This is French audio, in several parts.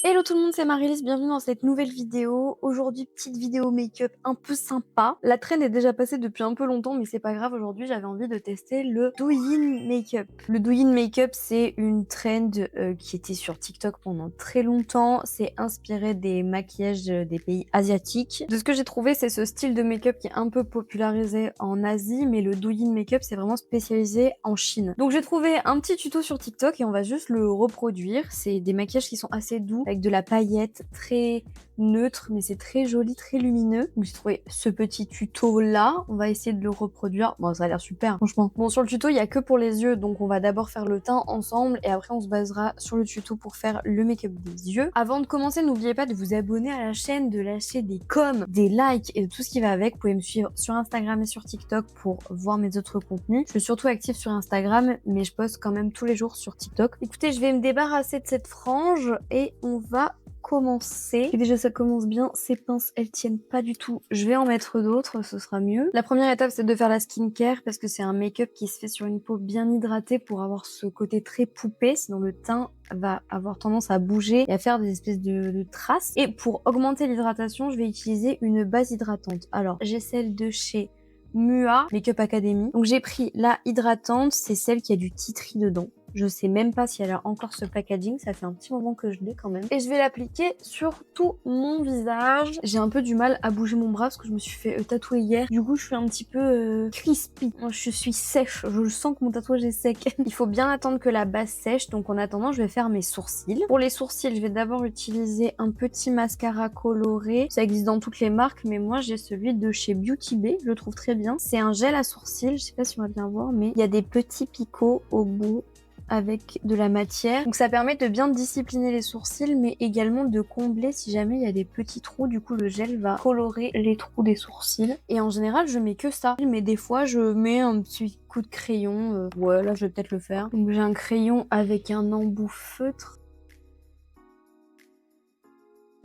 Hello tout le monde, c'est Marylis, bienvenue dans cette nouvelle vidéo. Aujourd'hui, petite vidéo make-up un peu sympa. La trend est déjà passée depuis un peu longtemps, mais c'est pas grave, aujourd'hui j'avais envie de tester le Douyin Makeup. Le Douyin Makeup, c'est une trend qui était sur TikTok pendant très longtemps. C'est inspiré des maquillages des pays asiatiques. De ce que j'ai trouvé, c'est ce style de make-up qui est un peu popularisé en Asie, mais le Douyin Makeup, c'est vraiment spécialisé en Chine. Donc j'ai trouvé un petit tuto sur TikTok et on va juste le reproduire. C'est des maquillages qui sont assez doux, avec de la paillette très neutre, mais c'est très joli, très lumineux. Donc j'ai trouvé ce petit tuto là, on va essayer de le reproduire. Bon, ça a l'air super, franchement. Bon, sur le tuto, il y a que pour les yeux, donc on va d'abord faire le teint ensemble et après on se basera sur le tuto pour faire le make-up des yeux. Avant de commencer, n'oubliez pas de vous abonner à la chaîne, de lâcher des coms, des likes et tout ce qui va avec. Vous pouvez me suivre sur Instagram et sur TikTok pour voir mes autres contenus. Je suis surtout active sur Instagram, mais je poste quand même tous les jours sur TikTok. Écoutez, je vais me débarrasser de cette frange et on va commencer. Et déjà ça commence bien, ces pinces elles tiennent pas du tout. Je vais en mettre d'autres, ce sera mieux. La première étape c'est de faire la skincare parce que c'est un make-up qui se fait sur une peau bien hydratée pour avoir ce côté très poupée, sinon le teint va avoir tendance à bouger et à faire des espèces de traces. Et pour augmenter l'hydratation, je vais utiliser une base hydratante. Alors j'ai celle de chez Mua Makeup Academy. Donc j'ai pris la hydratante, c'est celle qui a du tea tree dedans. Je sais même pas si elle a encore ce packaging, ça fait un petit moment que je l'ai quand même. Et je vais l'appliquer sur tout mon visage. J'ai un peu du mal à bouger mon bras parce que je me suis fait tatouer hier. Du coup, je suis un petit peu crispy. Moi, je suis sèche, je sens que mon tatouage est sec. Il faut bien attendre que la base sèche, donc en attendant, je vais faire mes sourcils. Pour les sourcils, je vais d'abord utiliser un petit mascara coloré. Ça existe dans toutes les marques, mais moi, j'ai celui de chez Beauty Bay, je le trouve très bien. C'est un gel à sourcils, je sais pas si on va bien voir, mais il y a des petits picots au bout avec de la matière. Donc ça permet de bien discipliner les sourcils, mais également de combler si jamais il y a des petits trous. Du coup, le gel va colorer les trous des sourcils. Et en général, je mets que ça. Mais des fois, je mets un petit coup de crayon. Ouais, là, je vais peut-être le faire. Donc j'ai un crayon avec un embout feutre.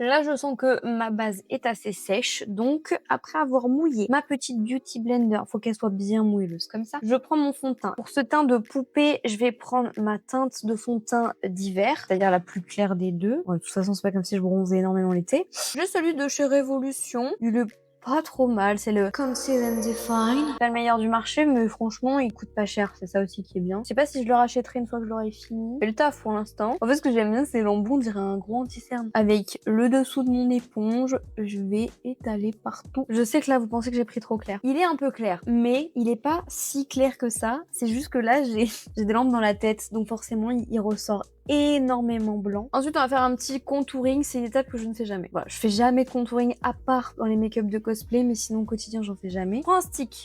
Là, je sens que ma base est assez sèche, donc après avoir mouillé ma petite Beauty Blender, faut qu'elle soit bien moelleuse comme ça, je prends mon fond de teint. Pour ce teint de poupée, je vais prendre ma teinte de fond de teint d'hiver, c'est-à-dire la plus claire des deux. Bon, de toute façon, c'est pas comme si je bronzais énormément l'été. J'ai celui de chez Révolution, il est pas trop mal, c'est le Conceal and Define. C'est pas le meilleur du marché, mais franchement, il coûte pas cher, c'est ça aussi qui est bien. Je sais pas si je le rachèterai une fois que je l'aurai fini. Je fais le taf pour l'instant. En fait, ce que j'aime bien, c'est l'embout, on dirait un gros anti-cerne. Avec le dessous de mon éponge, je vais étaler partout. Je sais que là, vous pensez que j'ai pris trop clair. Il est un peu clair, mais il est pas si clair que ça. C'est juste que là, j'ai des lampes dans la tête, donc forcément, il ressort énormément blanc. Ensuite, on va faire un petit contouring. C'est une étape que je ne fais jamais. Voilà, je fais jamais de contouring à part dans les make-up de cosplay, mais sinon au quotidien, j'en fais jamais. Je prends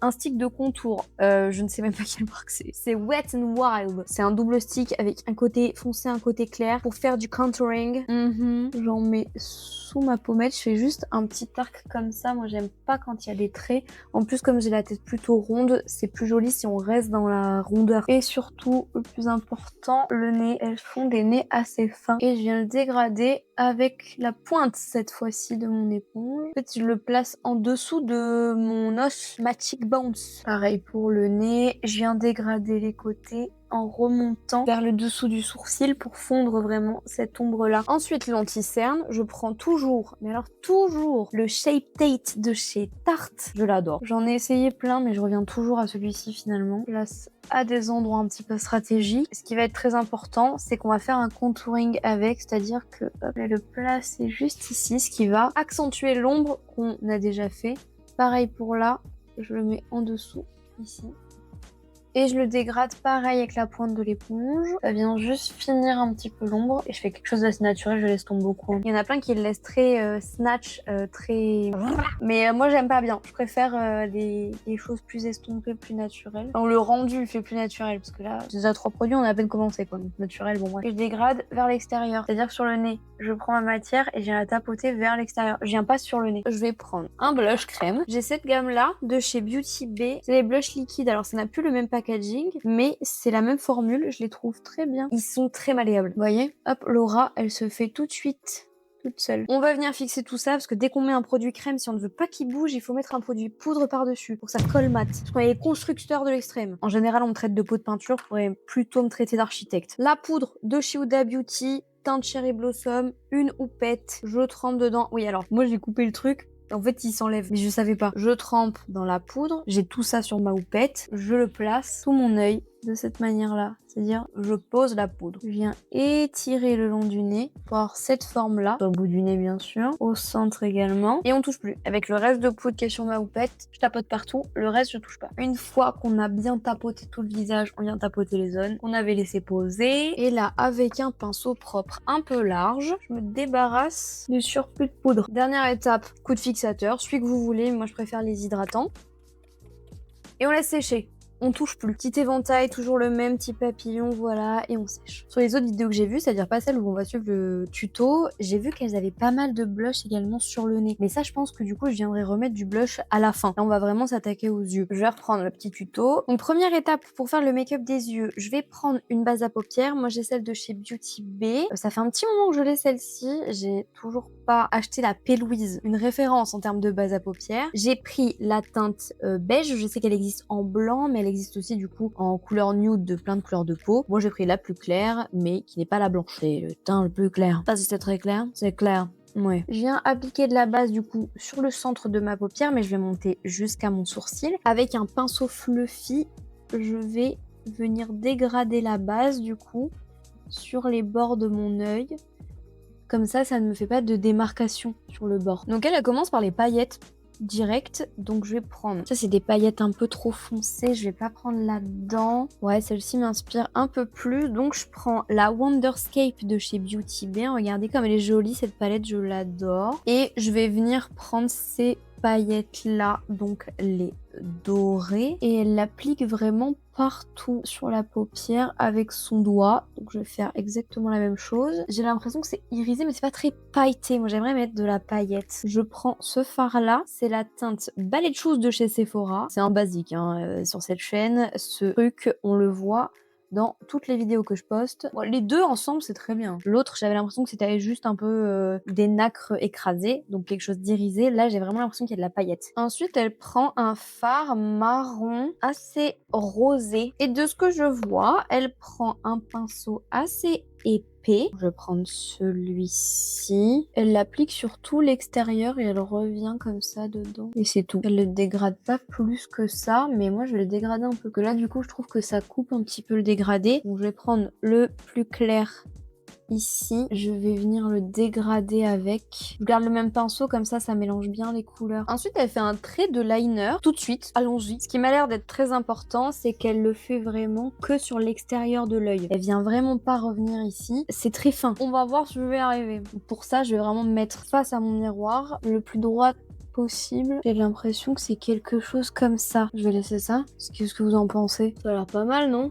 un stick de contour. Je ne sais même pas quelle marque c'est. C'est Wet n Wild. C'est un double stick avec un côté foncé, un côté clair pour faire du contouring. J'en mets sous ma pommette. Je fais juste un petit arc comme ça. Moi, j'aime pas quand il y a des traits. En plus, comme j'ai la tête plutôt ronde, c'est plus joli si on reste dans la rondeur. Et surtout, le plus important, le nez. Elles font des nez assez fins. Et je viens le dégrader avec la pointe, cette fois-ci, de mon éponge. En fait, je le place en dessous de mon os, ma cheekbones. Pareil pour le nez. Je viens dégrader les côtés en remontant vers le dessous du sourcil pour fondre vraiment cette ombre-là. Ensuite, l'anti-cerne, je prends toujours, mais alors toujours, le Shape Tape de chez Tarte. Je l'adore. J'en ai essayé plein, mais je reviens toujours à celui-ci finalement. Je place à des endroits un petit peu stratégiques. Ce qui va être très important, c'est qu'on va faire un contouring avec, c'est-à-dire que hop, je vais le placer juste ici, ce qui va accentuer l'ombre qu'on a déjà fait. Pareil pour là, je le mets en dessous, ici. Et je le dégrade pareil avec la pointe de l'éponge. Ça vient juste finir un petit peu l'ombre. Et je fais quelque chose d'assez naturel, je laisse tomber beaucoup. Il y en a plein qui le laissent très snatch, très... Mais moi j'aime pas bien. Je préfère les choses plus estompées, plus naturelles. Enfin, le rendu fait plus naturel. Parce que là, j'ai déjà 3 produits, on a à peine commencé quoi. Donc naturel, bon bref. Et je dégrade vers l'extérieur. C'est-à-dire que sur le nez, je prends ma matière et je viens la tapoter vers l'extérieur. Je viens pas sur le nez. Je vais prendre un blush crème. J'ai cette gamme-là de chez Beauty Bay. C'est les blushs liquides. Alors ça n'a plus le même packaging, mais c'est la même formule, je les trouve très bien. Ils sont très malléables. Vous voyez? Hop, l'aura, elle se fait tout de suite toute seule. On va venir fixer tout ça parce que dès qu'on met un produit crème, si on ne veut pas qu'il bouge, il faut mettre un produit poudre par-dessus pour que ça colle mat. Parce qu'on est les constructeurs de l'extrême. En général, on me traite de pot de peinture, on pourrait plutôt me traiter d'architecte. La poudre de chez Huda Beauty, teinte Cherry Blossom, une houppette, je trempe dedans. Oui, alors moi j'ai coupé le truc. En fait, il s'enlève, mais je savais pas. Je trempe dans la poudre, j'ai tout ça sur ma houppette, je le place sous mon œil de cette manière-là. C'est-à-dire, je pose la poudre. Je viens étirer le long du nez pour avoir cette forme-là, sur le bout du nez bien sûr, au centre également. Et on touche plus. Avec le reste de poudre qui est sur ma houppette, je tapote partout, le reste je touche pas. Une fois qu'on a bien tapoté tout le visage, on vient tapoter les zones qu'on avait laissé poser. Et là, avec un pinceau propre un peu large, je me débarrasse du surplus de poudre. Dernière étape, coup de fixateur, celui que vous voulez, moi je préfère les hydratants. Et on laisse sécher. On touche plus. Petit éventail, toujours le même, petit papillon, voilà, et on sèche. Sur les autres vidéos que j'ai vues, c'est-à-dire pas celles où on va suivre le tuto, j'ai vu qu'elles avaient pas mal de blush également sur le nez. Mais ça, je pense que du coup, je viendrai remettre du blush à la fin. Là, on va vraiment s'attaquer aux yeux. Je vais reprendre le petit tuto. Donc, première étape pour faire le make-up des yeux, je vais prendre une base à paupières. Moi, j'ai celle de chez Beauty Bay. Ça fait un petit moment que je l'ai celle-ci. J'ai toujours pas acheté la P. Louise, une référence en termes de base à paupières. J'ai pris la teinte beige. Je sais qu'elle existe en blanc, mais elle existe aussi du coup en couleur nude de plein de couleurs de peau. Moi j'ai pris la plus claire, mais qui n'est pas la blanche. C'est le teint le plus clair. Ça si c'est très clair, c'est clair. Ouais. Je viens appliquer de la base du coup sur le centre de ma paupière, mais je vais monter jusqu'à mon sourcil. Avec un pinceau fluffy, je vais venir dégrader la base du coup sur les bords de mon œil. Comme ça ne me fait pas de démarcation sur le bord. Donc elle commence par les paillettes direct, donc je vais prendre, ça c'est des paillettes un peu trop foncées, je vais pas prendre là-dedans, ouais celle-ci m'inspire un peu plus, donc je prends la Wonderscape de chez Beauty Bay, regardez comme elle est jolie cette palette, je l'adore, et je vais venir prendre ces paillettes là, donc les dorées, et elle l'applique vraiment partout sur la paupière avec son doigt, donc je vais faire exactement la même chose. J'ai l'impression que c'est irisé mais c'est pas très pailleté, moi j'aimerais mettre de la paillette. Je prends ce fard là, c'est la teinte Ballet de Shoes de chez Sephora, c'est un basique hein, sur cette chaîne, ce truc on le voit dans toutes les vidéos que je poste. Bon, les deux ensemble, c'est très bien. L'autre, j'avais l'impression que c'était juste un peu des nacres écrasées, donc quelque chose d'irisé. Là, j'ai vraiment l'impression qu'il y a de la paillette. Ensuite, elle prend un fard marron assez rosé. Et de ce que je vois, elle prend un pinceau assez épais. Je vais prendre celui-ci. Elle l'applique sur tout l'extérieur et elle revient comme ça dedans. Et c'est tout. Elle le dégrade pas plus que ça, mais moi je vais le dégrader un peu. Que là du coup je trouve que ça coupe un petit peu le dégradé. Donc je vais prendre le plus clair ici, je vais venir le dégrader avec. Je garde le même pinceau, comme ça mélange bien les couleurs. Ensuite, elle fait un trait de liner. Tout de suite, allons-y. Ce qui m'a l'air d'être très important, c'est qu'elle le fait vraiment que sur l'extérieur de l'œil. Elle vient vraiment pas revenir ici. C'est très fin. On va voir si je vais y arriver. Pour ça, je vais vraiment me mettre face à mon miroir, le plus droit possible. J'ai l'impression que c'est quelque chose comme ça. Je vais laisser ça. Qu'est-ce que vous en pensez? Ça a l'air pas mal, non?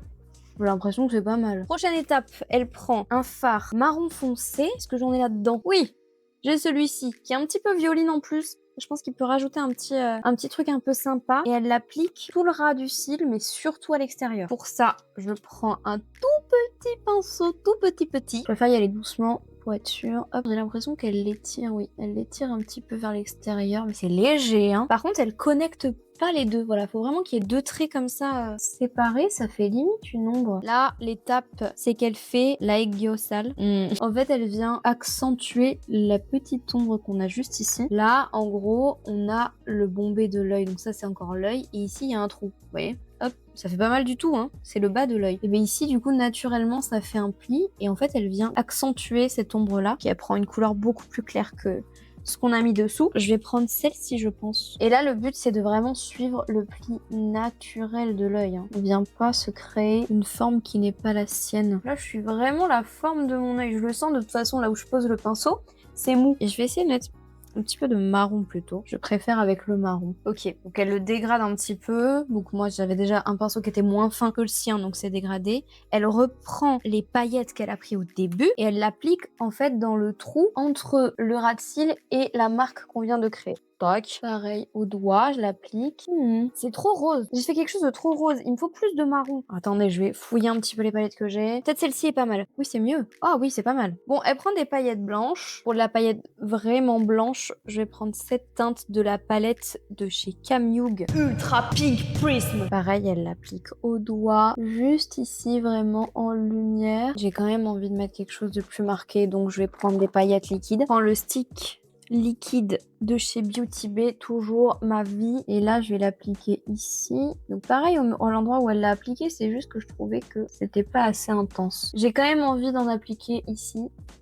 J'ai l'impression que c'est pas mal. Prochaine étape, elle prend un fard marron foncé. Est-ce que j'en ai là-dedans? Oui, j'ai celui-ci, qui est un petit peu violine en plus. Je pense qu'il peut rajouter un petit truc un peu sympa. Et elle l'applique tout le ras du cil, mais surtout à l'extérieur. Pour ça, je prends un tout petit pinceau, tout petit. Je préfère y aller doucement pour être sûre. Hop, j'ai l'impression qu'elle l'étire, oui. Elle l'étire un petit peu vers l'extérieur, mais c'est léger, hein. Par contre, elle connecte pas les deux, voilà, faut vraiment qu'il y ait deux traits comme ça séparés, ça fait limite une ombre. Là, l'étape, c'est qu'elle fait la aiguillosale. En fait, elle vient accentuer la petite ombre qu'on a juste ici. Là, en gros, on a le bombé de l'œil, donc ça c'est encore l'œil, et ici il y a un trou, vous voyez? Hop, ça fait pas mal du tout, hein. C'est le bas de l'œil. Et bien ici, du coup, naturellement, ça fait un pli, et en fait, elle vient accentuer cette ombre-là, qui prend une couleur beaucoup plus claire que ce qu'on a mis dessous. Je vais prendre celle-ci, je pense. Et là, le but, c'est de vraiment suivre le pli naturel de l'œil. Hein. On vient pas se créer une forme qui n'est pas la sienne. Là, je suis vraiment la forme de mon œil. Je le sens de toute façon, là où je pose le pinceau, c'est mou. Et je vais essayer de mettre un petit peu de marron plutôt. Je préfère avec le marron. Ok, donc elle le dégrade un petit peu. Donc moi j'avais déjà un pinceau qui était moins fin que le sien, donc c'est dégradé. Elle reprend les paillettes qu'elle a pris au début et elle l'applique en fait dans le trou entre le ras de cils et la marque qu'on vient de créer. Tac. Pareil, au doigt, je l'applique. C'est trop rose. J'ai fait quelque chose de trop rose. Il me faut plus de marron. Attendez, je vais fouiller un petit peu les palettes que j'ai. Peut-être celle-ci est pas mal. Oui, c'est mieux. Ah oui, c'est pas mal. Bon, elle prend des paillettes blanches. Pour de la paillette vraiment blanche, je vais prendre cette teinte de la palette de chez Camyoug. Ultra Pink Prism. Pareil, elle l'applique au doigt. Juste ici, vraiment en lumière. J'ai quand même envie de mettre quelque chose de plus marqué, donc je vais prendre des paillettes liquides. Je prends le stick liquide de chez Beauty Bay, toujours ma vie, et là je vais l'appliquer ici. Donc pareil, à l'endroit où elle l'a appliqué, c'est juste que je trouvais que c'était pas assez intense. J'ai quand même envie d'en appliquer ici,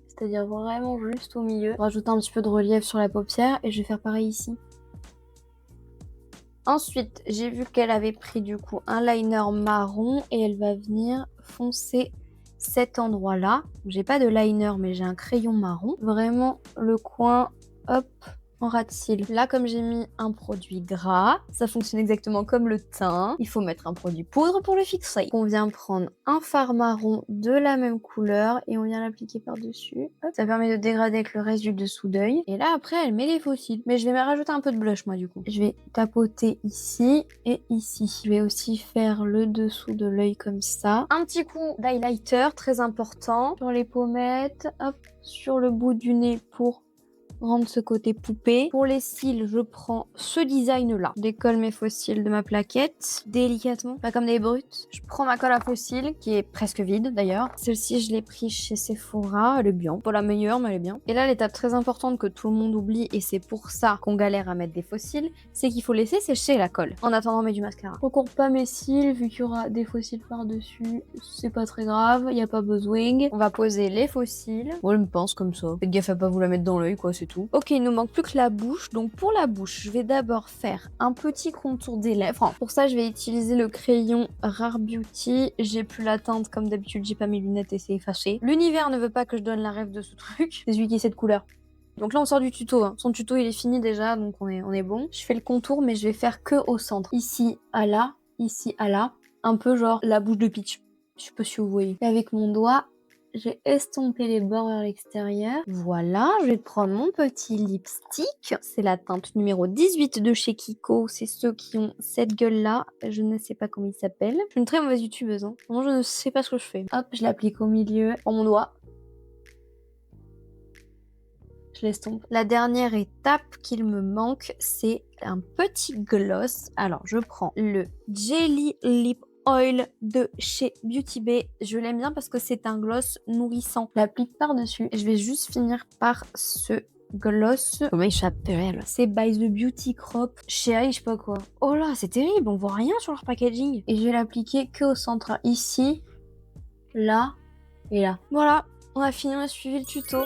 c'est-à-dire vraiment juste au milieu, rajouter un petit peu de relief sur la paupière, et je vais faire pareil ici. Ensuite, j'ai vu qu'elle avait pris du coup un liner marron et elle va venir foncer cet endroit-là. J'ai pas de liner mais j'ai un crayon marron. Vraiment le coin, hop, en ras de cils. Là, comme j'ai mis un produit gras, ça fonctionne exactement comme le teint. Il faut mettre un produit poudre pour le fixer. On vient prendre un fard marron de la même couleur et on vient l'appliquer par-dessus. Ça permet de dégrader avec le reste du dessous d'œil. Et là, après, elle met les fossiles. Mais je vais me rajouter un peu de blush, moi, du coup. Je vais tapoter ici et ici. Je vais aussi faire le dessous de l'œil comme ça. Un petit coup d'highlighter, très important. Sur les pommettes, hop, sur le bout du nez pour rendre ce côté poupée. Pour les cils, je prends ce design là. Je décolle mes faux cils de ma plaquette délicatement, pas comme des brutes. Je prends ma colle à faux cils qui est presque vide d'ailleurs. Celle-ci, je l'ai pris chez Sephora, elle est bien. Pas la meilleure, mais elle est bien. Et là, l'étape très importante que tout le monde oublie, et c'est pour ça qu'on galère à mettre des faux cils, c'est qu'il faut laisser sécher la colle en attendant de mettre du mascara. Je recours pas mes cils vu qu'il y aura des faux cils par-dessus. C'est pas très grave, il n'y a pas besoin. On va poser les faux cils. Moi, je me pense comme ça. Faites gaffe à pas vous la mettre dans l'œil, quoi, c'est tout. Ok, il nous manque plus que la bouche. Donc pour la bouche, je vais d'abord faire un petit contour des lèvres. Enfin, pour ça, je vais utiliser le crayon Rare Beauty. J'ai plus la teinte comme d'habitude, j'ai pas mes lunettes et c'est effacé. L'univers ne veut pas que je donne la rêve de ce truc. C'est celui qui est cette couleur. Donc là, on sort du tuto. Son tuto, il est fini déjà, donc on est bon. Je fais le contour, mais je vais faire que au centre. Ici à là, ici à là. Un peu genre la bouche de Peach. Je sais pas si vous voyez. Et avec mon doigt, j'ai estompé les bords vers l'extérieur. Voilà, je vais prendre mon petit lipstick. C'est la teinte numéro 18 de chez Kiko. C'est ceux qui ont cette gueule-là. Je ne sais pas comment il s'appelle. Je suis une très mauvaise youtubeuse. Vraiment, je ne sais pas ce que je fais. Hop, je l'applique au milieu. Prends mon doigt. Je l'estompe. La dernière étape qu'il me manque, c'est un petit gloss. Alors, je prends le Jelly Lip Oil de chez Beauty Bay. Je l'aime bien parce que c'est un gloss nourrissant. Je l'applique par-dessus. Je vais juste finir par ce gloss. Comment il s'appelle? C'est by The Beauty Crop. Chérie, je sais pas quoi. Oh là, c'est terrible. On voit rien sur leur packaging. Et je vais l'appliquer que au centre. Ici, là et là. Voilà, on a fini. On a suivi le tuto.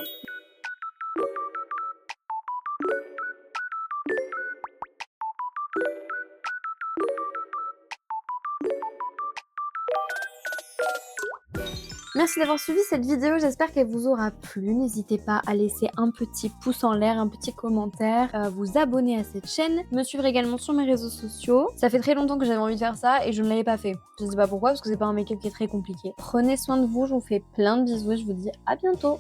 Merci d'avoir suivi cette vidéo, j'espère qu'elle vous aura plu. N'hésitez pas à laisser un petit pouce en l'air, un petit commentaire, à vous abonner à cette chaîne, me suivre également sur mes réseaux sociaux. Ça fait très longtemps que j'avais envie de faire ça et je ne l'avais pas fait. Je ne sais pas pourquoi, parce que c'est pas un make-up qui est très compliqué. Prenez soin de vous, je vous fais plein de bisous et je vous dis à bientôt.